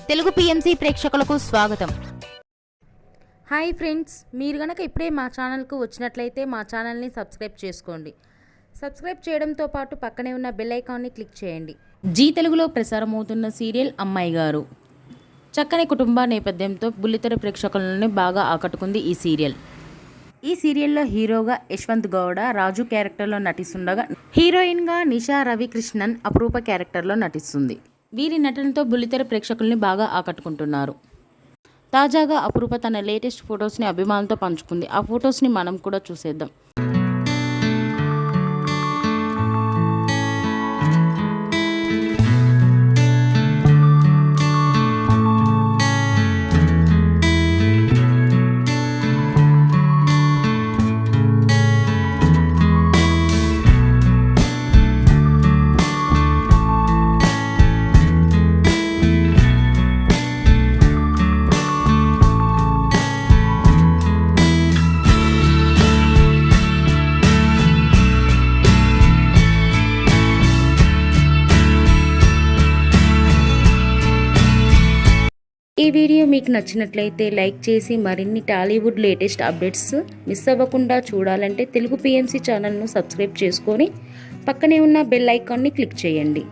Telugu PMC ప్రేక్షకులకు స్వాగతం. Hi friends, మీరు గనక ఇప్పుడే మా ఛానల్కు వచ్చినట్లయితే మా ఛానల్ని సబ్స్క్రైబ్ చేసుకోండి. సబ్స్క్రైబ్ చేయడంతో పాటు పక్కనే ఉన్న బెల్ ఐకాన్ని క్లిక్ చేయండి. జీ తెలుగులో ప్రసారమవుతున్న సీరియల్ అమ్మాయి గారు. చక్కని కుటుంబ నేపథ్యంతో బుల్లితెర ప్రేక్షకులను బాగా ఆకట్టుకుంది ఈ సీరియల్. ఈ సీరియల్లో హీరోగా యశ్వంత్ గౌడ రాజు క్యారెక్టర్లో నటిస్తుండగా, హీరోయిన్గా నిషా రవికృష్ణన్ అపరూప క్యారెక్టర్లో నటిస్తుంది. వీరి నటనతో బుల్లితెర ప్రేక్షకుల్ని బాగా ఆకట్టుకుంటున్నారు. తాజాగా అపరూప తన లేటెస్ట్ ఫొటోస్ని అభిమానులతో పంచుకుంది. ఆ ఫొటోస్ని మనం కూడా చూసేద్దాం. ఈ వీడియో మీకు నచ్చినట్లయితే లైక్ చేసి మరిన్ని టాలీవుడ్ లేటెస్ట్ అప్డేట్స్ మిస్ అవ్వకుండా చూడాలంటే తెలుగు పిఎంసి ఛానల్ను సబ్స్క్రైబ్ చేసుకొని పక్కనే ఉన్న బెల్ ఐకాన్ని క్లిక్ చేయండి.